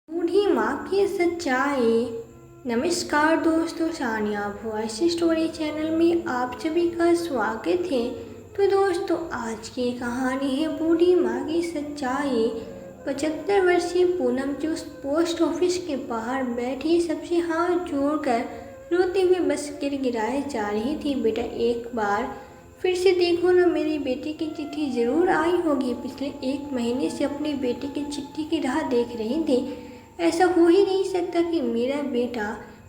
बूढ़ी माँ की सच्चाई। नमस्कार दोस्तों, सानिया वॉइस स्टोरी चैनल में आप सभी का स्वागत है। तो दोस्तों, आज की कहानी है बूढ़ी माँ की सच्चाई। 75 वर्षीय पूनम जो उस पोस्ट ऑफिस के बाहर बैठी सबसे हाथ जोड़कर रोते हुए बस गिड़गिड़ाए जा रही थी। बेटा, एक बार फिर से देखो ना, मेरी बेटी की चिट्ठी जरूर आई होगी। पिछले 1 महीने से अपने बेटे की चिट्ठी की राह देख रही थी। ऐसा हो ही नहीं सकता कि मेरा बेटा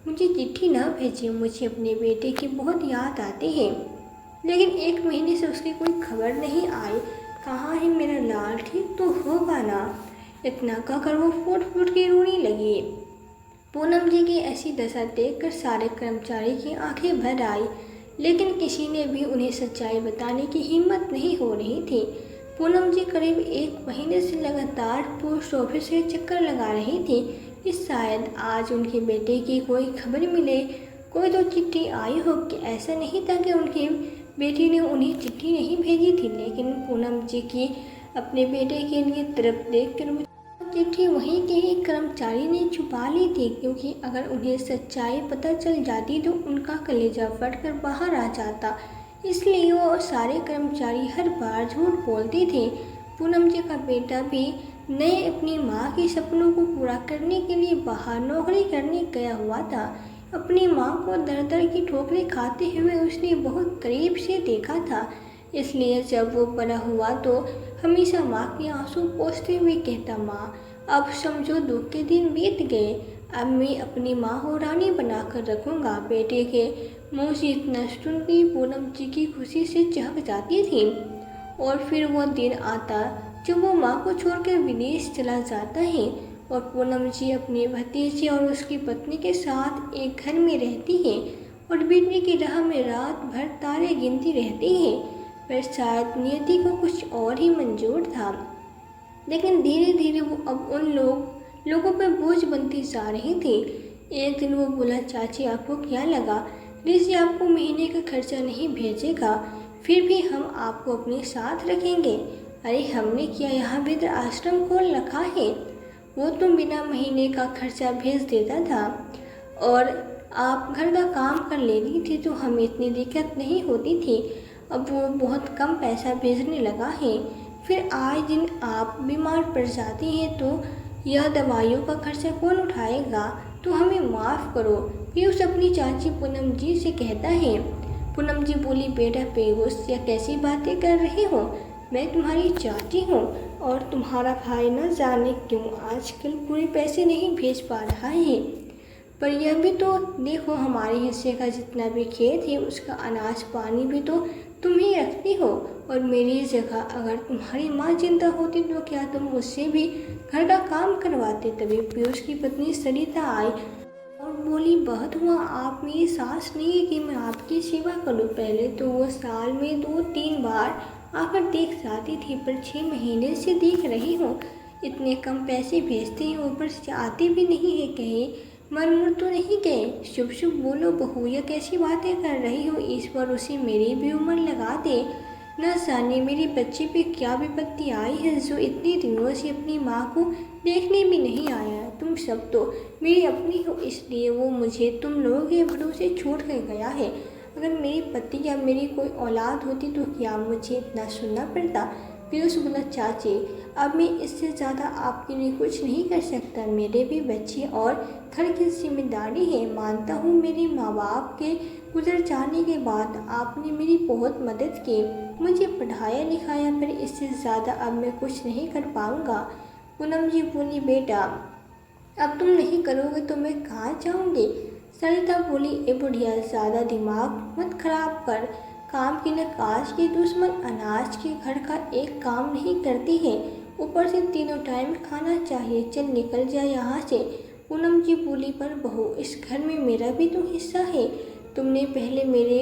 मुझे चिट्ठी न भेजे। मुझे अपने बेटे की बहुत याद आती है, लेकिन 1 महीने से उसकी कोई खबर नहीं आई। कहाँ है मेरा लाल? ठीक तो होगा ना? इतना कहकर वो फूट फूट के रोने लगी। पूनम जी की ऐसी दशा देखकर सारे कर्मचारी की आंखें भर आई, लेकिन किसी ने भी उन्हें सच्चाई बताने की हिम्मत नहीं हो रही थी। पूनम जी करीब 1 महीने से लगातार पोस्ट ऑफिस के चक्कर लगा रही थी कि शायद आज उनके बेटे की कोई खबर मिले, कोई तो चिट्ठी आई हो। कि ऐसा नहीं था कि उनकी बेटी ने उन्हें चिट्ठी नहीं भेजी थी, लेकिन पूनम जी की अपने बेटे के लिए तरफ देखकर वो चिट्ठी वहीं के ही कर्मचारी ने छुपा ली थी, क्योंकि अगर उन्हें सच्चाई पता चल जाती तो उनका कलेजा फटकर बाहर आ जाता। इसलिए वो सारे कर्मचारी हर बार झूठ बोलते थे। पूनम जी का बेटा भी नए अपनी माँ के सपनों को पूरा करने के लिए बाहर नौकरी करने गया हुआ था। अपनी माँ को दर दर की ठोकरें खाते हुए उसने बहुत करीब से देखा था। इसलिए जब वो बड़ा हुआ तो हमेशा माँ के आंसू पोंछते हुए कहता, माँ अब समझो दुख के दिन बीत गए, अब मैं अपनी माँ को रानी बनाकर रखूँगा। बेटे के मुँह से इतना सुनकर पूनम जी की खुशी से चहक जाती थी। और फिर वो दिन आता जब वो माँ को छोड़कर विदेश चला जाता है और पूनम जी अपने भतीजे और उसकी पत्नी के साथ एक घर में रहती है और बेटे की राह में रात भर तारे गिनती रहती है। पर शायद नियति को कुछ और ही मंजूर था, लेकिन धीरे धीरे वो अब उन लोगों पर बोझ बनती जा रही थी। एक दिन वो बोला, चाची आपको क्या लगा? ऋषि आपको महीने का खर्चा नहीं भेजेगा, फिर भी हम आपको अपने साथ रखेंगे। अरे हमने क्या यहाँ वृद्ध आश्रम खोल रखा है? वो तो बिना महीने का खर्चा भेज देता था और आप घर का काम कर लेती थी तो हमें इतनी दिक्कत नहीं होती थी। अब वो बहुत कम पैसा भेजने लगा है। फिर आए दिन आप बीमार पड़ जाती हैं तो यह दवाइयों का खर्चा कौन उठाएगा? तो हमें माफ़ करो। पीयूष अपनी चाची पूनम जी से कहता है। पूनम जी बोली, बेटा पीयूष, या कैसी बातें कर रहे हो? मैं तुम्हारी चाची हूँ और तुम्हारा भाई न जाने क्यों आजकल पूरे पैसे नहीं भेज पा रहा है। पर यह भी तो देखो, हमारे हिस्से का जितना भी खेत है उसका अनाज पानी भी तो तुम ही रखती हो। और मेरी जगह अगर तुम्हारी माँ जिंदा होती तो क्या तुम उससे भी घर का काम करवाते? तभी पीयूष की पत्नी सरिता आई और बोली, बहुत हुआ आप मेरी सास नहीं है कि मैं आपकी सेवा करूं। पहले तो वो साल में 2-3 बार आकर देख जाती थी, पर 6 महीने से देख रही हूँ इतने कम पैसे भेजते हैं, ऊपर से आते भी नहीं है। कहीं मर मुर तो नहीं गए? शुभ शुभ बोलो बहू, यह कैसी बातें कर रही हो? ईश्वर उसे मेरी भी उम्र लगा दे। न जाने मेरे बच्चे पे क्या विपत्ति आई है जो इतने दिनों से अपनी माँ को देखने भी नहीं आया। तुम सब तो मेरी अपनी हो, इसलिए वो मुझे तुम लोगों के भरोसे छोड़ कर गया है। अगर मेरे पति या मेरी कोई औलाद होती तो क्या मुझे इतना सुनना पड़ता? पीयूष बोला, चाची अब मैं इससे ज़्यादा आपके लिए कुछ नहीं कर सकता। मेरे भी बच्चे और घर की जिम्मेदारी है। मानता हूँ मेरे माँ बाप के गुजर जाने के बाद आपने मेरी बहुत मदद की, मुझे पढ़ाया लिखाया, पर इससे ज़्यादा अब मैं कुछ नहीं कर पाऊँगा। पूनम जी बोली, बेटा अब तुम नहीं करोगे तो मैं कहाँ जाऊँगी? सरिता बोली, ए बुढ़िया ज़्यादा दिमाग मत खराब कर। काम की न काज की दुश्मन, अनाज के घर का एक काम नहीं करती है, ऊपर से तीनों टाइम खाना चाहिए। चल निकल जा यहाँ से। पूनम जी बोली, पर बहू इस घर में मेरा भी तो हिस्सा है। तुमने पहले मेरे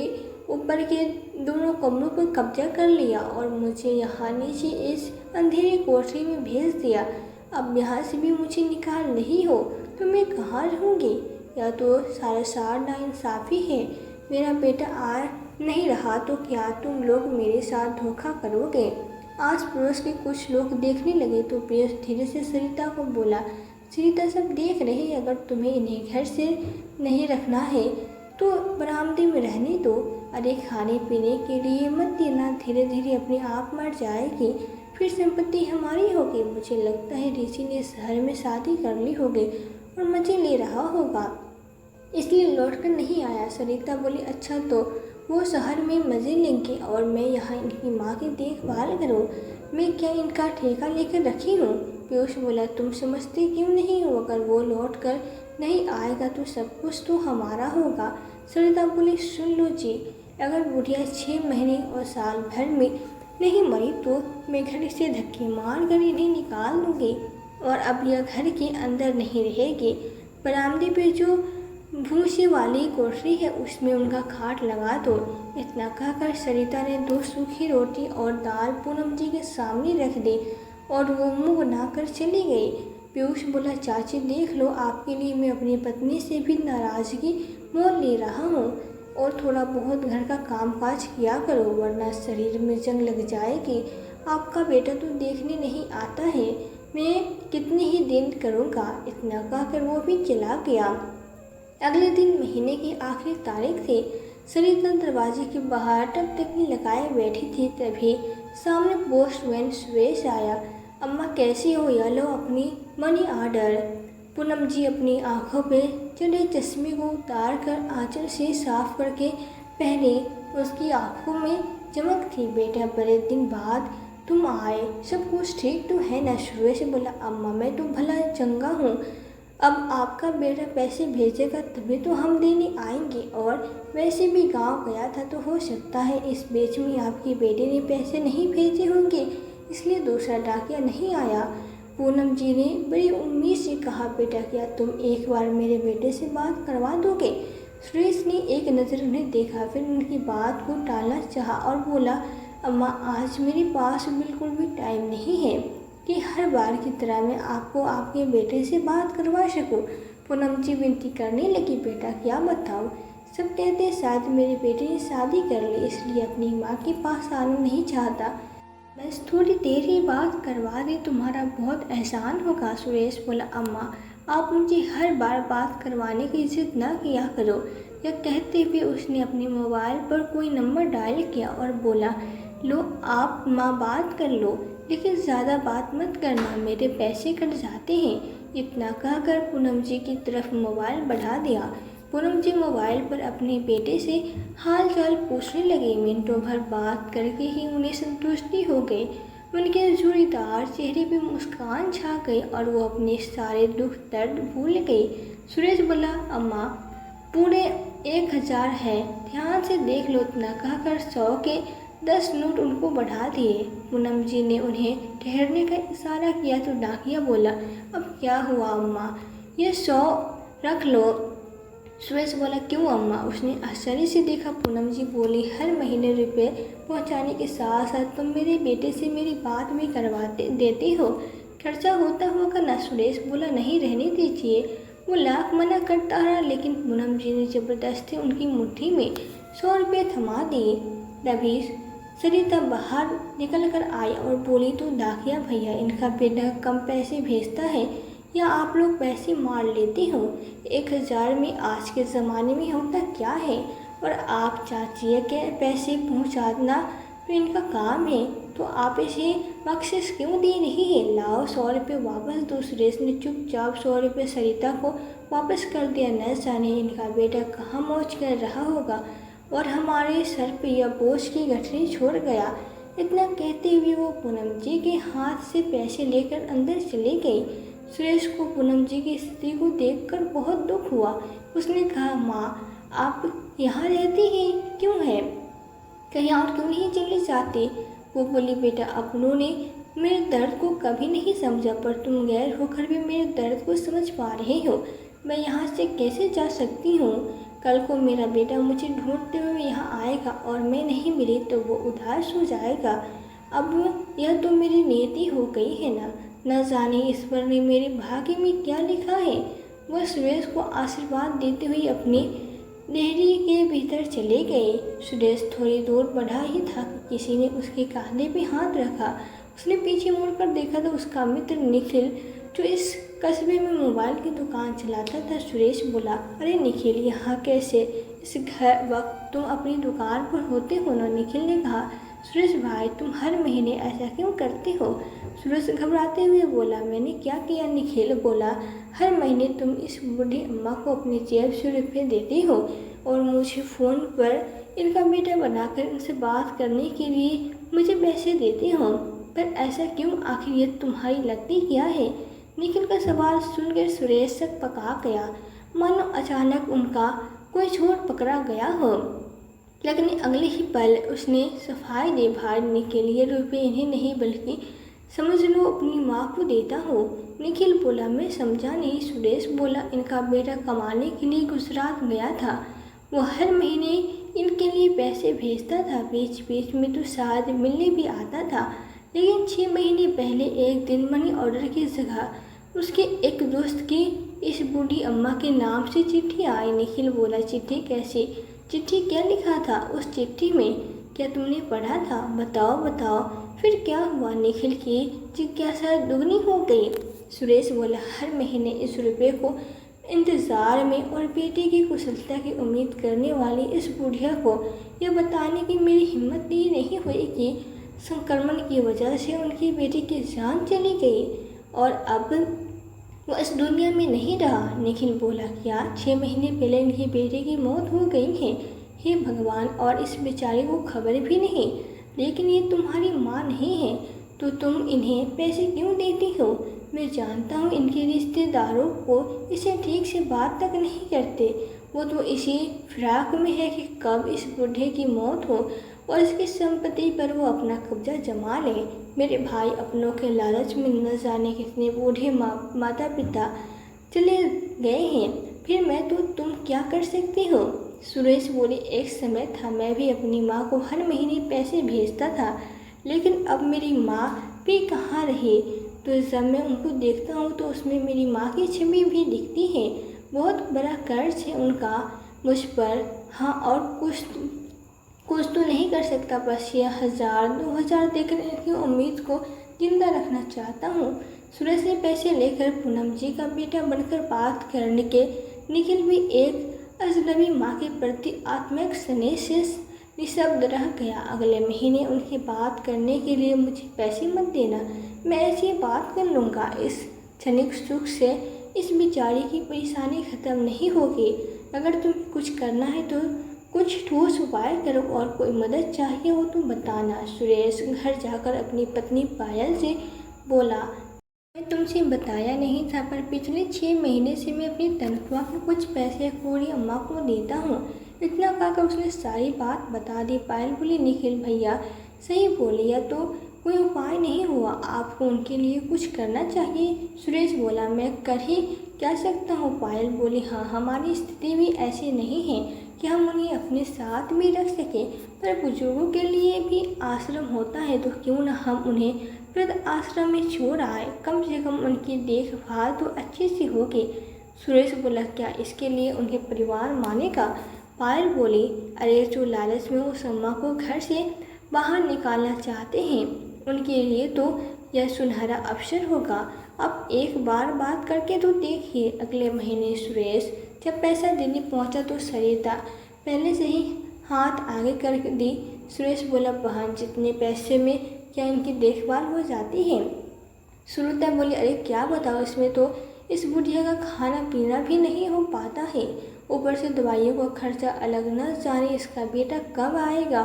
ऊपर के दोनों कमरों पर कब्जा कर लिया और मुझे यहाँ नीचे इस अंधेरे कोठरी में भेज दिया। अब यहाँ से भी मुझे निकाल नहीं हो तो मैं कहाँ रहूँगी? या तो सारा सार नाइंसाफ़ी है। मेरा बेटा आ नहीं रहा तो क्या तुम लोग मेरे साथ धोखा करोगे? आस पड़ोस के कुछ लोग देखने लगे तो पीयूष धीरे से सरिता को बोला, सरिता सब देख रहे हैं, अगर तुम्हें इन्हें घर से नहीं रखना है तो बरामदे में रहने दो। अरे खाने पीने के लिए मत देना, धीरे धीरे अपने आप मर जाएगी, फिर संपत्ति हमारी होगी। मुझे लगता है ऋषि ने शहर में शादी कर ली होगी और मजे ले रहा होगा, इसलिए लौटकर नहीं आया। सरिता बोली, अच्छा तो वो शहर में मज़े लेंगे और मैं यहाँ इनकी माँ की देखभाल करूँ, मैं क्या इनका ठेका लेकर रखी हूँ। पीयूष बोला, तुम समझते क्यों नहीं हो, अगर वो लौट कर नहीं आएगा तो सब कुछ तो हमारा होगा। सरिता बोली, सुन लो जी, अगर बुढ़िया 6 महीने और साल भर में नहीं मरी तो मैं घर से धक्के मार कर इन्हें निकाल दूँगी और अब यह घर के अंदर नहीं रहेगी। बरामदे पे जो भूसे वाली कोठरी है उसमें उनका खाट लगा दो। इतना कहकर सरिता ने 2 सूखी रोटी और दाल पूनम जी के सामने रख दी और वो मुंह बनाकर चली गई। पीयूष बोला, चाची देख लो, आपके लिए मैं अपनी पत्नी से भी नाराज़गी मोल ले रहा हूँ और थोड़ा बहुत घर का कामकाज किया करो वरना शरीर में जंग लग जाएगी। आपका बेटा तो देखने नहीं आता है, मैं कितने ही दिन करूँगा। इतना कहकर वो भी चला गया। अगले दिन महीने की आखिरी तारीख थी। सरिता दरवाजे के बाहर टकटकी लगाए बैठी थी, तभी सामने पोस्टमैन सुरेश आया। अम्मा कैसी हो, या लो अपनी मनी ऑर्डर। पूनम जी अपनी आंखों पे चढ़े चश्मे को उतार कर आंचल से साफ करके पहने, उसकी आंखों में चमक थी। बेटा बड़े दिन बाद तुम आए, सब कुछ ठीक तो है ना। सुरेश बोला, अम्मा मैं तो भला चंगा हूँ, अब आपका बेटा पैसे भेजेगा तभी तो हम देने आएंगे, और वैसे भी गांव गया था तो हो सकता है इस बीच में आपकी बेटी ने पैसे नहीं भेजे होंगे, इसलिए दूसरा डाकिया नहीं आया। पूनम जी ने बड़ी उम्मीद से कहा, बेटा क्या तुम एक बार मेरे बेटे से बात करवा दोगे। सुरेश ने एक नज़र उन्हें देखा, फिर उनकी बात को टालना चाहा और बोला, अम्मा आज मेरे पास बिल्कुल भी टाइम नहीं है कि हर बार की तरह मैं आपको आपके बेटे से बात करवा सकूं। पूनम जी विनती करने लगी, बेटा क्या बताऊं, सब कहते शायद मेरे बेटे ने शादी कर ली इसलिए अपनी माँ के पास आना नहीं चाहता, बस थोड़ी देर ही बात करवा दे, तुम्हारा बहुत एहसान होगा। सुरेश बोला, अम्मा आप मुझे हर बार बात करवाने की जिद ना किया करो। यह कहते हुए उसने अपने मोबाइल पर कोई नंबर डायल किया और बोला, लो आप माँ बात कर लो, लेकिन ज़्यादा बात मत करना, मेरे पैसे कट जाते हैं। इतना कहकर पूनम जी की तरफ मोबाइल बढ़ा दिया। पूनम जी मोबाइल पर अपने बेटे से हाल चाल पूछने लगे। मिनटों भर बात करके ही उन्हें संतुष्टि हो गई। उनके जोड़ीदार चेहरे पे मुस्कान छा गई और वो अपने सारे दुख दर्द भूल गई। सुरेश बोला, अम्मा पूरे 1000 है, ध्यान से देख लो। इतना कहकर 100 के 10 नोट उनको बढ़ा दिए। पूनम जी ने उन्हें ठहरने का इशारा किया तो डाकिया बोला, अब क्या हुआ अम्मा, ये 100 रख लो। सुरेश बोला, क्यों अम्मा। उसने आश्चर्य से देखा। पूनम जी बोली, हर महीने रुपए पहुंचाने के साथ साथ तुम मेरे बेटे से मेरी बात भी करवाते देते हो, खर्चा होता होगा ना। सुरेश बोला, नहीं रहने दीजिए। वो लाख मना करता रहा, लेकिन पूनम जी ने जबरदस्ती उनकी मुट्ठी में 100 रुपये थमा दिए। तभी सरिता बाहर निकल कर आई और बोली, तो डाकिया भैया इनका बेटा कम पैसे भेजता है या आप लोग पैसे मार लेते हो। 1000 में आज के ज़माने में होता क्या है, और आप चाची के पैसे पहुंचाना तो इनका काम है, तो आप इसे बख्शिश क्यों दे रही है। लाओ 100 रुपये वापस दो। सुरेश ने चुपचाप 100 रुपये सरिता को वापस कर दिया। न जाने इनका बेटा कहाँ मौज कर रहा होगा और हमारे सर पे यह बोझ की गठरी छोड़ गया। इतना कहते हुए वो पूनम जी के हाथ से पैसे लेकर अंदर चली गई। सुरेश को पूनम जी की स्थिति को देखकर बहुत दुख हुआ। उसने कहा, माँ आप यहाँ रहती हैं क्यों है, कहीं और क्यों नहीं चले जाते। वो बोली, बेटा अपनों ने मेरे दर्द को कभी नहीं समझा, पर तुम गैर होकर भी मेरे दर्द को समझ पा रहे हो। मैं यहाँ से कैसे जा सकती हूँ। कल को मेरा बेटा मुझे ढूंढते हुए यहाँ आएगा और मैं नहीं मिली तो वो उदास हो जाएगा। अब यह तो मेरी नियति हो गई है ना, न जाने ईश्वर ने मेरे भाग्य में क्या लिखा है। वह सुरेश को आशीर्वाद देते हुए अपने डेहरी के भीतर चले गए। सुरेश थोड़ी दूर बढ़ा ही था कि किसी ने उसके कंधे पे हाथ रखा। उसने पीछे मुड़कर देखा तो उसका मित्र निखिल, जो इस कस्बे में मोबाइल की दुकान चलाता था। सुरेश बोला, अरे निखिल, यहाँ कैसे? इस घर वक्त तुम अपनी दुकान पर होते हो ना? निखिल ने कहा, सुरेश भाई, तुम हर महीने ऐसा क्यों करते हो? सुरेश घबराते हुए बोला, मैंने क्या किया? निखिल बोला, हर महीने तुम इस बूढ़ी अम्मा को अपनी जेब से रुपये देते हो और मुझे फ़ोन पर इनका बेटा बनाकर उनसे बात करने के लिए मुझे पैसे देते हो। पर ऐसा क्यों? आखिर ये तुम्हारी लगती क्या है? निखिल का सवाल सुनकर सुरेश सक पका गया, मानो अचानक उनका कोई छोर पकड़ा गया हो। लेकिन अगले ही पल उसने सफाई दे, भाई निखिल, ये रुपये इन्हें नहीं बल्कि समझ लो अपनी माँ को देता हो। निखिल बोला, मैं समझा नहीं। सुरेश बोला, इनका बेटा कमाने के लिए गुजरात गया था। वो हर महीने इनके लिए पैसे भेजता था, बीच बीच में तो शायद मिलने भी आता था। लेकिन 6 महीने पहले एक दिन मनी ऑर्डर की जगह उसके एक दोस्त की इस बूढ़ी अम्मा के नाम से चिट्ठी आई। निखिल बोला, चिट्ठी कैसी? चिट्ठी क्या लिखा था उस चिट्ठी में? क्या तुमने पढ़ा था? बताओ बताओ, फिर क्या हुआ? निखिल की जिज्ञासा दुगनी हो गई। सुरेश बोला, हर महीने इस रुपये को इंतज़ार में और बेटे की कुशलता की उम्मीद करने वाली इस बुढ़िया को यह बताने की मेरी हिम्मत ही नहीं हुई कि संक्रमण की वजह से उनकी बेटी की जान चली गई और अब वो इस दुनिया में नहीं रहा। निखिल बोला, क्या 6 महीने पहले इनकी बेटी की मौत हो गई है? हे भगवान, और इस बेचारे को खबर भी नहीं। लेकिन ये तुम्हारी माँ नहीं है तो तुम इन्हें पैसे क्यों देती हो? मैं जानता हूँ इनके रिश्तेदारों को इसे ठीक से बात तक नहीं करते। वो तो इसी फिराक में है कि कब इस बूढ़े की मौत हो और इसकी संपत्ति पर वो अपना कब्जा जमा ले। मेरे भाई अपनों के लालच में न जाने कितने बूढ़े माता पिता चले गए हैं, फिर मैं तो तुम क्या कर सकती हो? सुरेश बोली, एक समय था मैं भी अपनी माँ को हर महीने पैसे भेजता था, लेकिन अब मेरी माँ भी कहाँ रही। तो जब मैं उनको देखता हूँ तो उसमें मेरी माँ की छवि भी दिखती है। बहुत बड़ा कर्ज है उनका मुझ पर। हाँ, और कुछ तो नहीं कर सकता, बस ये 1000-2000 देकर इनकी उम्मीद को जिंदा रखना चाहता हूँ। सुरेश ने पैसे लेकर पूनम जी का बेटा बनकर बात करने के निखिल भी एक अजनबी माँ के प्रति आत्मिक स्नेह से निशब्द रह गया। अगले महीने उनकी बात करने के लिए मुझे पैसे मत देना, मैं ऐसी बात कर लूँगा। इस क्षणिक सुख से इस बेचारी की परेशानी खत्म नहीं होगी। अगर तुम्हें कुछ करना है तो कुछ ठोस उपाय करो और कोई मदद चाहिए हो तो बताना। सुरेश घर जाकर अपनी पत्नी पायल से बोला, मैं तुमसे बताया नहीं था, पर पिछले 6 महीने से मैं अपनी तनख्वाह के कुछ पैसे पूरी अम्मा को देता हूँ। इतना कहकर उसने सारी बात बता दी। पायल बोली, निखिल भैया सही बोली, या तो कोई उपाय नहीं हुआ, आपको उनके लिए कुछ करना चाहिए। सुरेश बोला, मैं कर ही क्या सकता हूँ? पायल बोली, हाँ, हमारी स्थिति भी ऐसी नहीं है कि हम उन्हें अपने साथ भी रख सकें, पर बुजुर्गों के लिए भी आश्रम होता है, तो क्यों न हम उन्हें वृद्ध आश्रम में छोड़ आए। कम से कम उनकी देखभाल तो अच्छे से होगी। सुरेश बोला, क्या इसके लिए उनके परिवार मानेगा? पायल बोली, अरे जो लालच में उस अम्मा को घर से बाहर निकालना चाहते हैं, उनके लिए तो यह सुनहरा अवसर होगा। अब एक बार बात करके तो देखिए। अगले महीने सुरेश जब पैसा देने पहुंचा तो सरिता पहले से ही हाथ आगे कर दी। सुरेश बोला, बहन, जितने पैसे में क्या इनकी देखभाल हो जाती है? सुनीता बोली, अरे क्या बताओ, इसमें तो इस बुढ़िया का खाना पीना भी नहीं हो पाता है, ऊपर से दवाइयों का खर्चा अलग, न जाने इसका बेटा कब आएगा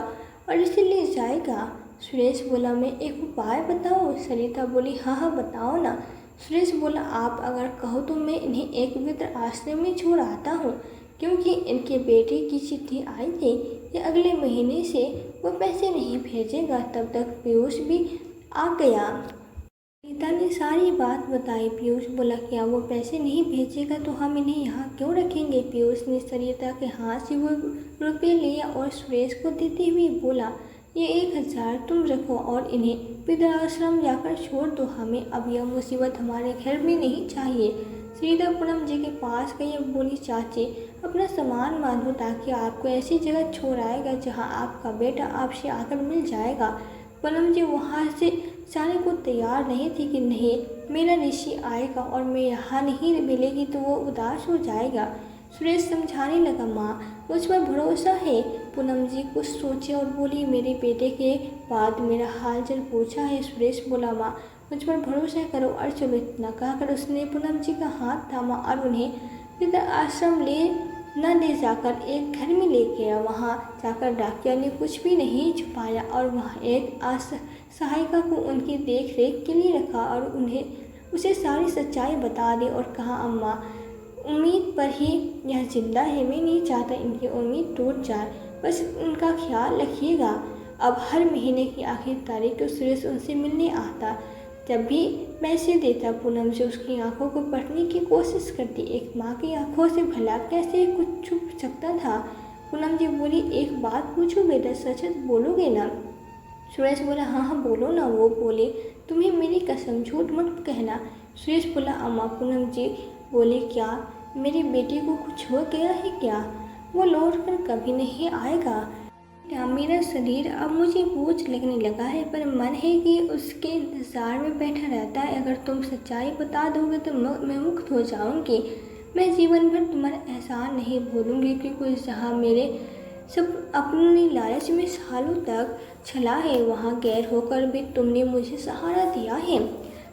और इसे ले जाएगा। सुरेश बोला, मैं एक उपाय बताऊँ? सरिता बोली, हाँ हाँ बताओ ना। सुरेश बोला, आप अगर कहो तो मैं इन्हें एक वृद्ध आश्रम में छोड़ आता हूँ, क्योंकि इनके बेटे की चिट्ठी आई थी, ये अगले महीने से वो पैसे नहीं भेजेगा। तब तक पीयूष भी आ गया। सरिता ने सारी बात बताई। पीयूष बोला, क्या वो पैसे नहीं भेजेगा तो हम इन्हें यहाँ क्यों रखेंगे? पीयूष ने सरिता के हाथ से वो रुपये लिया और सुरेश को देते हुए बोला, ये 1000 तुम रखो और इन्हें वृद्धाश्रम जाकर छोड़ दो। हमें अब यह मुसीबत हमारे घर में नहीं चाहिए। सरिता पूनम जी के पास गई और बोली, चाची, अपना सामान बांधो ताकि आपको ऐसी जगह छोड़ आएगा जहाँ आपका बेटा आपसे आकर मिल जाएगा। पूनम जी वहाँ से जाने को तैयार नहीं थी कि नहीं, मेरा ऋषि आएगा और मैं यहाँ नहीं मिलेगी तो वो उदास हो जाएगा। सुरेश समझाने लगा, माँ मुझ पर भरोसा है। पूनम जी कुछ सोचे और बोली, मेरे बेटे के बाद मेरा हाल चाल पूछा है। सुरेश बोला, माँ मुझ पर भरोसा करो और चलो। इतना कहकर उसने पूनम जी का हाथ थामा और उन्हें वृद्ध आश्रम ले जाकर एक घर में ले गया। वहाँ जाकर डाकिया ने कुछ भी नहीं छुपाया और वहाँ एक सहायिका को उनकी देख रेख के लिए रखा और उसे सारी सच्चाई बता दी और कहा, अम्मा उम्मीद पर ही यह जिंदा है, मैं नहीं चाहता इनकी उम्मीद टूट जाए, बस उनका ख्याल रखिएगा। अब हर महीने की आखिरी तारीख को सुरेश उनसे मिलने आता, जब भी पैसे देता पूनम से उसकी आंखों को पढ़ने की कोशिश करती। एक माँ की आंखों से भला कैसे कुछ छुप सकता था। पूनम जी बोली, एक बात पूछूं बेटा, सच बोलोगे ना? सुरेश बोला, हाँ हाँ बोलो ना। वो बोले, तुम्हें मेरी कसम झूठ मत कहना। सुरेश बोला, अम्मा। पूनम जी बोले, क्या मेरे बेटे को कुछ हो गया है क्या? वो लौट कर कभी नहीं आएगा। क्या मेरा शरीर अब मुझे बोझ लगने लगा है, पर मन है कि उसके इंतजार में बैठा रहता है। अगर तुम सच्चाई बता दोगे तो मैं मुक्त हो जाऊंगी। मैं जीवन भर तुम्हारा एहसान नहीं भूलूंगी, क्योंकि जहाँ मेरे सब अपनी लालच में सालों तक चला है, वहाँ गैर होकर भी तुमने मुझे सहारा दिया है।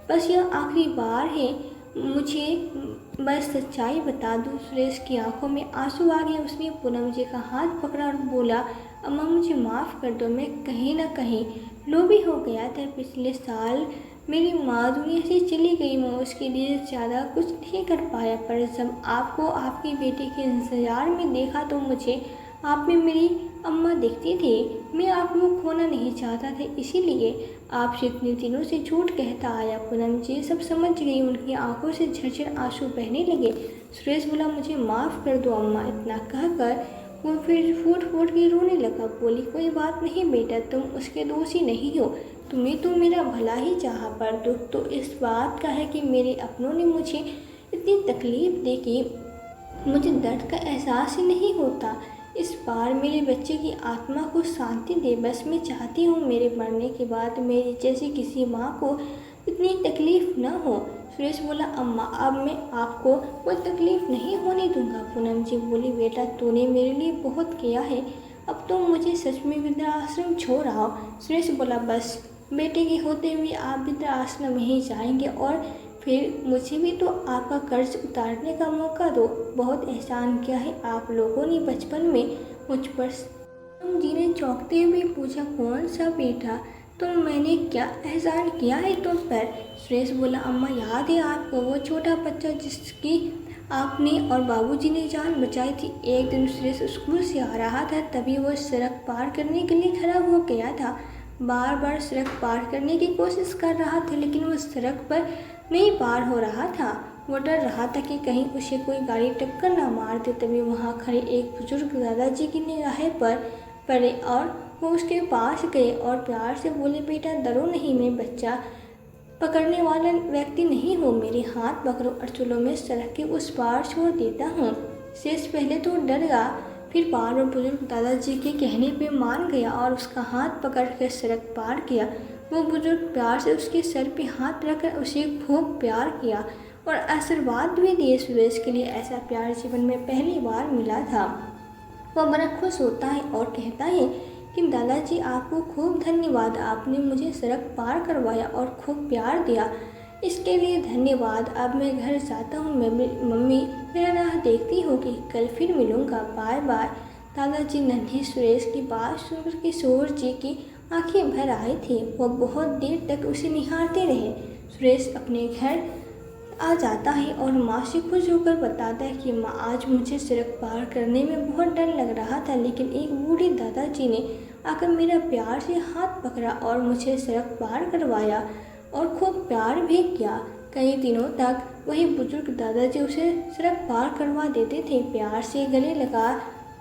बस यह आखिरी बार है, मुझे बस सच्चाई बता दो। सुरेश की आंखों में आंसू आ गए। उसने पूनम जी का हाथ पकड़ा और बोला, अम्मा मुझे माफ़ कर दो, मैं कहीं ना कहीं लोभी हो गया था। पिछले साल मेरी माँ दुनिया से चली गई, मैं उसके लिए ज़्यादा कुछ नहीं कर पाया, पर जब आपको आपके बेटे के इंतजार में देखा तो मुझे आप में मेरी अम्मा दिखती थी। मैं आपको खोना नहीं चाहता था, इसीलिए आपसे इतने दिनों से झूठ कहता आया। पूनम जी सब समझ गई, उनकी आंखों से झरझर आंसू बहने लगे। सुरेश बोला, मुझे माफ़ कर दो अम्मा। इतना कहकर वो फिर फूट फूट के रोने लगा। बोली, कोई बात नहीं बेटा, तुम उसके दोषी नहीं हो, तुम्हें तो मेरा भला ही चाहा, पर दुख तो इस बात का है कि मेरे अपनों ने मुझे इतनी तकलीफ दी कि मुझे दर्द का एहसास ही नहीं होता। इस बार मेरे बच्चे की आत्मा को शांति दे, बस मैं चाहती हूँ मेरे मरने के बाद मेरी जैसी किसी माँ को इतनी तकलीफ न हो। सुरेश बोला, अम्मा अब मैं आपको कोई तकलीफ नहीं होने दूंगा। पूनम जी बोली, बेटा तूने मेरे लिए बहुत किया है, अब तो मुझे सच में वृद्धाश्रम छोड़ आओ। सुरेश बोला, बस बेटे के होते हुए आप वृद्धाश्रम में ही जाएंगे और फिर मुझे भी तो आपका कर्ज उतारने का मौका दो। बहुत एहसान किया है आप लोगों ने बचपन में मुझ पर। पूनम जी ने चौंकते हुए पूछा, कौन सा बेटा? तो मैंने क्या एहसान किया है तुम पर? सुरेश बोला, अम्मा याद है आपको वो छोटा बच्चा जिसकी आपने और बाबूजी ने जान बचाई थी? एक दिन सुरेश स्कूल से आ रहा था, तभी वो सड़क पार करने के लिए खड़ा हो गया था। बार बार सड़क पार करने की कोशिश कर रहा था, लेकिन वो सड़क पर नहीं पार हो रहा था। वो डर रहा था कि कहीं उसे कोई गाड़ी टक्कर ना मार दे। तभी वहाँ खड़े एक बुजुर्ग दादाजी की निगाहें पर पड़े और वो उसके पास गए और प्यार से बोले, बेटा डरो नहीं, मैं बच्चा पकड़ने वाला व्यक्ति नहीं हूँ, मेरे हाथ पकड़ो और चलो, मैं सड़क के उस पार छोड़ देता हूँ। शेष पहले तो डर गया, फिर बार बार बुजुर्ग दादाजी के कहने पे मान गया और उसका हाथ पकड़ कर सड़क पार किया। वो बुजुर्ग प्यार से उसके सर पे हाथ रखकर उसे खूब प्यार किया और आशीर्वाद भी दिए। सुरेश के लिए ऐसा प्यार जीवन में पहली बार मिला था। वह बड़ा खुश होता है और कहता है कि दादाजी आपको खूब धन्यवाद, आपने मुझे सड़क पार करवाया और खूब प्यार दिया, इसके लिए धन्यवाद। अब मैं घर जाता हूँ, मम्मी मेरा राह देखती होगी, कल फिर मिलूँगा, बाय बाय। दादाजी नन्हे सुरेश की बात सुनकर किशोर जी की आंखें भर आई थी। वह बहुत देर तक उसे निहारते रहे। सुरेश अपने घर आ जाता है और माँ से खुश होकर बताता है कि माँ आज मुझे सड़क पार करने में बहुत डर लग रहा था, लेकिन एक बूढ़े दादाजी ने आकर मेरा प्यार से हाथ पकड़ा और मुझे सड़क पार करवाया और खूब प्यार भी किया। कई दिनों तक वही बुजुर्ग दादाजी उसे सड़क पार करवा देते थे, प्यार से गले लगा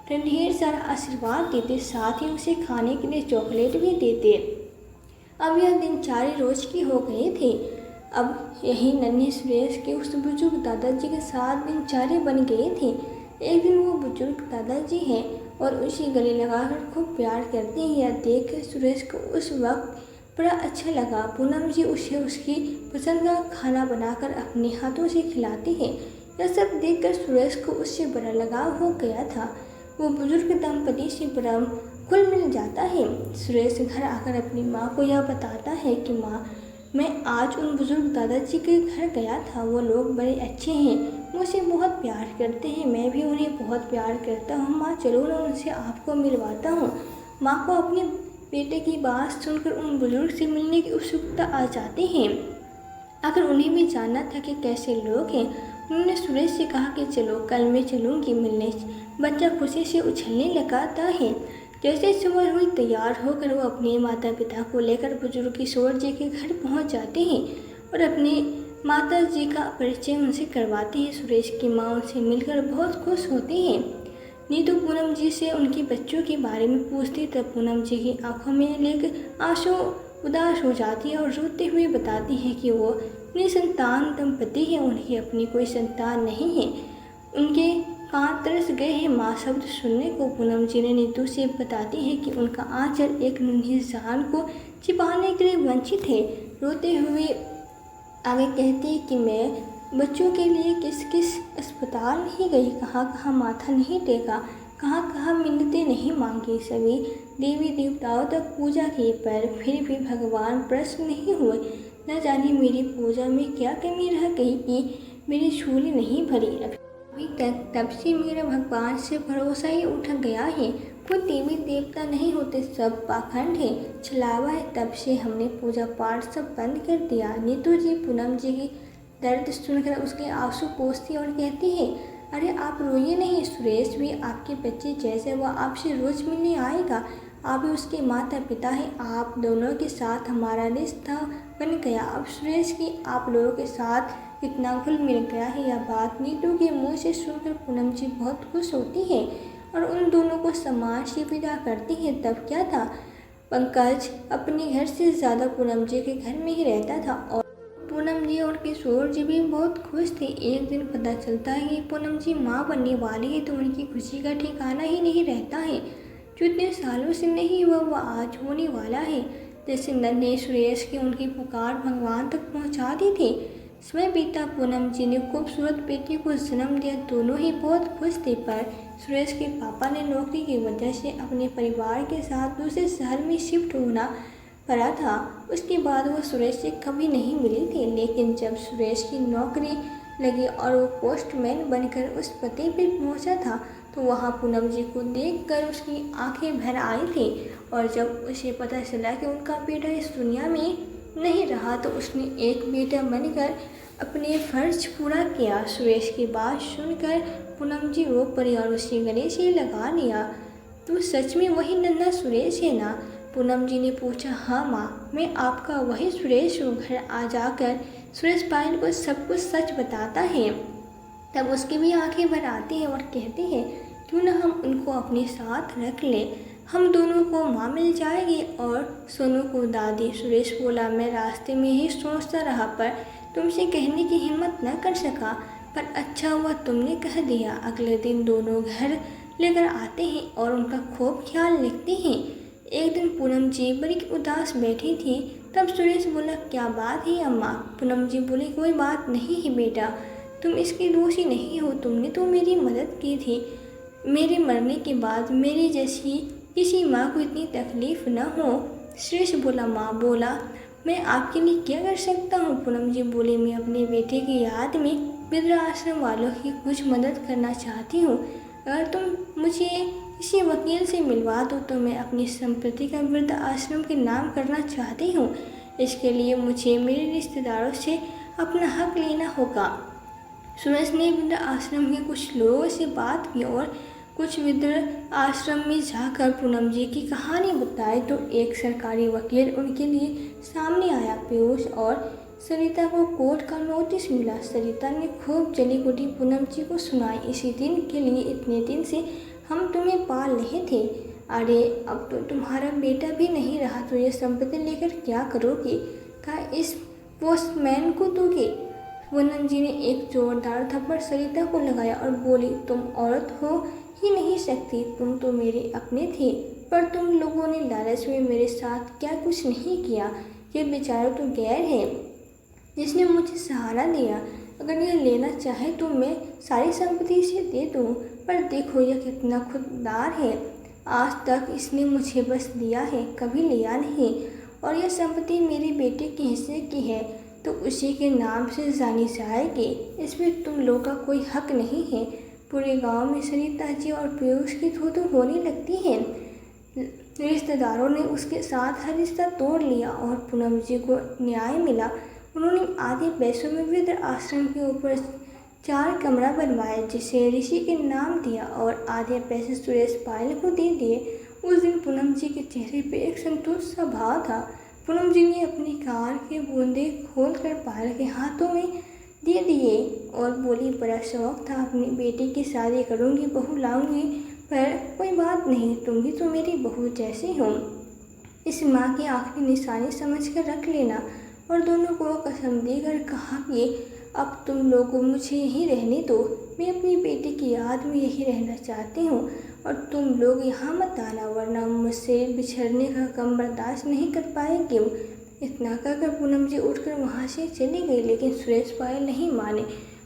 ढेर सारा आशीर्वाद देते, साथ ही उसे खाने के लिए चॉकलेट भी देते। अब यह दिनचर्या रोज की हो गई थी। अब यही नन्हे सुरेश के उस बुजुर्ग दादाजी के साथ दिनचर्या बन गई थी। एक दिन वो बुजुर्ग दादाजी हैं और उसे गले लगाकर खूब प्यार करते हैं। यह देख सुरेश को उस वक्त बड़ा अच्छा लगा। पूनम जी उसे उसकी पसंद का खाना बनाकर अपने हाथों से खिलाती है। यह सब देखकर सुरेश को उससे बड़ा लगाव हो गया था। वो बुजुर्ग दंपति से बड़ा घुल मिल जाता है। सुरेश घर आकर अपनी माँ को यह बताता है कि माँ, मैं आज उन बुजुर्ग दादाजी के घर गया था। वो लोग बड़े अच्छे हैं, मुझसे बहुत प्यार करते हैं, मैं भी उन्हें बहुत प्यार करता हूँ। माँ चलो ना उनसे आपको मिलवाता हूँ। माँ को अपने बेटे की बात सुनकर उन बुजुर्ग से मिलने की उत्सुकता आ जाती है। अगर उन्हें भी जानना था कि कैसे लोग हैं, उन्होंने सुरेश से कहा कि चलो कल मैं चलूँगी मिलने। बच्चा खुशी से उछलने लगाता है। जैसे सुबह हुई तैयार होकर वो अपने माता पिता को लेकर बुजुर्ग किशोर जी के घर पहुंच जाते हैं और अपने माता जी का परिचय उनसे करवाते हैं। सुरेश की माँ उनसे मिलकर बहुत खुश होती है। नीतू पूनम जी से उनके बच्चों के बारे में पूछती तब पूनम जी की आंखों में लेकर आंसू उदास हो जाती है और रोते हुए बताती है कि वो निसंतान दंपति है, उनकी अपनी कोई संतान नहीं है। उनके कान तरस गए हैं माँ शब्द सुनने को। पूनम जी ने नीतू से बताती है कि उनका आंचल एक नन्ही जान को छिपाने के लिए वंचित है। रोते हुए आगे कहती है कि मैं बच्चों के लिए किस किस अस्पताल नहीं गई, कहाँ कहाँ माथा नहीं टेका, कहाँ कहाँ मिन्नतें नहीं मांगी, सभी देवी देवताओं तक पूजा की, पर फिर भी भगवान प्रसन्न नहीं हुए। न जाने मेरी पूजा में क्या कमी रह गई कि मेरी झोली नहीं भरी। अभी तक तब से मेरा भगवान से भरोसा ही उठ गया है। कोई देवी देवता नहीं होते, सब पाखंड है, छलावा है। तब से हमने पूजा पाठ सब बंद कर दिया। नीतू जी पूनम जी की दर्द सुनकर उसके आंसू पोंछती और कहती है, अरे आप रोइए नहीं, सुरेश भी आपके बच्चे जैसे, वह आपसे रोज मिलने आएगा। आप भी उसके माता पिता हैं, आप दोनों के साथ हमारा रिश्ता बन गया। अब सुरेश की आप लोगों के साथ इतना घुल मिल गया है। यह बात नीतू के मुंह से सुनकर पूनम जी बहुत खुश होती है और उन दोनों को सम्मान से विदा करती है। तब क्या था, पंकज अपने घर से ज़्यादा पूनम जी के घर में ही रहता था और पूनम जी और किशोर जी भी बहुत खुश थे। एक दिन पता चलता है कि पूनम जी माँ बनने वाली है तो उनकी खुशी का ठिकाना ही नहीं रहता है। जो इतने सालों से नहीं हुआ वह आज होने वाला है। जैसे नन्हे सुरेश की उनकी पुकार भगवान तक पहुँचा दी थी। समय बीता, पूनम जी ने खूबसूरत बेटी को जन्म दिया। दोनों ही बहुत खुश थे, पर सुरेश के पापा ने नौकरी की वजह से अपने परिवार के साथ दूसरे शहर में शिफ्ट होना पड़ा था। उसके बाद वो सुरेश से कभी नहीं मिली थी, लेकिन जब सुरेश की नौकरी लगी और वो पोस्टमैन बनकर उस पते पर पहुंचा था तो वहाँ पूनम जी को देखकर उसकी आंखें भर आई थी। और जब उसे पता चला कि उनका बेटा इस दुनिया में नहीं रहा तो उसने एक बेटा बनकर अपने फर्ज पूरा किया। सुरेश की बात सुनकर पूनम जी रो पड़ी और उसे गले से लगा लिया। तू सच में वही नन्हा सुरेश है ना? पूनम जी ने पूछा। हाँ माँ, मैं आपका वही सुरेश हूँ। घर आ जाकर सुरेश पायल को सब कुछ सच बताता है। तब उसकी भी आंखें भर आती हैं और कहती है, क्यों ना हम उनको अपने साथ रख ले, हम दोनों को माँ मिल जाएगी और सोनू को दादी। सुरेश बोला, मैं रास्ते में ही सोचता रहा पर तुमसे कहने की हिम्मत न कर सका, पर अच्छा हुआ तुमने कह दिया। अगले दिन दोनों घर लेकर आते हैं और उनका खूब ख्याल रखते हैं। एक दिन पूनम जी बड़ी उदास बैठी थी। तब सुरेश बोला, क्या बात है अम्मा? पूनम जी बोली, कोई बात नहीं है बेटा, तुम इसकी दोषी नहीं हो, तुमने तो मेरी मदद की थी। मेरे मरने के बाद मेरी जैसी किसी माँ को इतनी तकलीफ़ न हो। सुरेश बोला, माँ बोला, मैं आपके लिए क्या कर सकता हूँ? पूनम जी बोली, मैं अपने बेटे की याद में वृद्धाश्रम वालों की कुछ मदद करना चाहती हूँ। अगर तुम मुझे किसी वकील से मिलवा दो तो मैं अपनी संपत्ति का वृद्ध आश्रम के नाम करना चाहती हूँ। इसके लिए मुझे मेरे रिश्तेदारों से अपना हक लेना होगा। सुरेश ने वृद्ध आश्रम के कुछ लोगों से बात की और कुछ वृद्ध आश्रम में जाकर पूनम जी की कहानी बताई तो एक सरकारी वकील उनके लिए सामने आया। पीयूष और सरिता को कोर्ट का नोटिस मिला। सरिता ने खूब जली घुटी पूनम जी को सुनाई। इसी दिन के लिए इतने दिन से हम तुम्हें पाल रहे थे। अरे अब तो तुम्हारा बेटा भी नहीं रहा तो ये संपत्ति लेकर क्या करोगे? कहा, इस पोस्टमैन को दोगे? पूनम जी ने एक जोरदार थप्पड़ सरिता को लगाया और बोली, तुम औरत हो ही नहीं सकती, तुम तो मेरे अपने थे, पर तुम लोगों ने लालच में मेरे साथ क्या कुछ नहीं किया। ये बेचारा तो गैर है जिसने मुझे सहारा दिया। अगर यह लेना चाहे तो मैं सारी संपत्ति इसे दे दूँ, पर देखो यह कितना खुददार है। आज तक इसने मुझे बस दिया है, कभी लिया नहीं। और यह संपत्ति मेरे बेटे के हिस्से की है तो उसी के नाम से जानी जाएगी। इसमें तुम लोग का कोई हक नहीं है। पूरे गांव में सरिता जी और पीयूष की थू-थू होने लगती है। रिश्तेदारों ने उसके साथ हर रिश्ता तोड़ लिया और पूनम जी को न्याय मिला। उन्होंने आधे पैसों में वृद्ध आश्रम के ऊपर 4 कमरा बनवाए जिसे ऋषि के नाम दिया और आधे पैसे सुरेश पायल को दे दिए। उस दिन पूनम जी के चेहरे पे एक संतोष सा भाव था। पूनम जी ने अपनी कार के बूंदे खोलकर पायल के हाथों में दे दिए और बोली, बड़ा शौक था अपनी बेटी की शादी करूँगी, बहू लाऊंगी, पर कोई बात नहीं, तुम भी तो मेरी बहू जैसी हो। इस माँ की आखिरी निशानी समझकर रख लेना। और दोनों को कसम देकर कहा कि अब तुम लोग मुझे यहीं रहने दो। मैं अपनी बेटी की याद में यहीं रहना चाहती हूँ और तुम लोग यहाँ मत आना, वरना मुझसे बिछड़ने का गम बर्दाश्त नहीं कर पाएगी। इतना कहकर पूनम जी उठकर वहाँ से चली गई, लेकिन सुरेश पायल नहीं माने।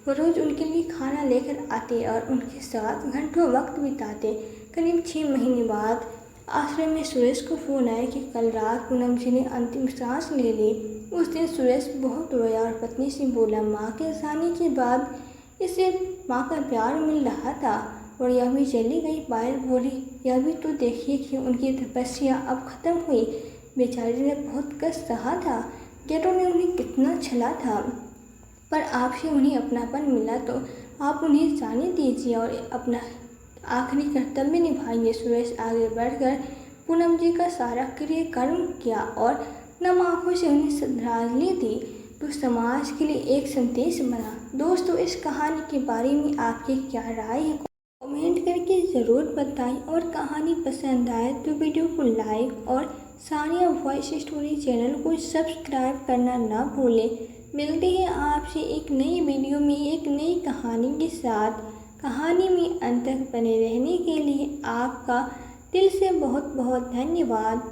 वो रोज़ उनके लिए खाना लेकर आते और उनके साथ घंटों वक्त बिताते। करीब 6 महीने बाद आश्रम में सुरेश को फ़ोन आया कि कल रात पूनम जी ने अंतिम सांस ले ली। उस दिन सुरेश बहुत रोया और पत्नी से बोला, माँ के जाने के बाद इसे माँ का प्यार मिल रहा था और यह भी चली गई। पायल बोली, यह भी तो देखिए कि उनकी तपस्या अब खत्म हुई। बेचारी ने बहुत कष्ट सहा था, गैरों ने उन्हें कितना छला था, पर आपसे उन्हें अपनापन मिला तो आप उन्हें जाने दीजिए और अपना आखिरी कर्तव्य निभाइए। सुरेश आगे बढ़कर पूनम जी का सारा क्रियाकर्म किया और नम आंखों से उन्हें श्रद्धांजलि दी तो समाज के लिए एक संदेश बना। दोस्तों, इस कहानी के बारे में आपकी क्या राय है, कमेंट करके ज़रूर बताएं और कहानी पसंद आए तो वीडियो को लाइक और सानिया वॉइस स्टोरी चैनल को सब्सक्राइब करना ना भूलें। मिलते हैं आपसे एक नई वीडियो में एक नई कहानी के साथ। कहानी में अंत तक बने रहने के लिए आपका दिल से बहुत बहुत धन्यवाद।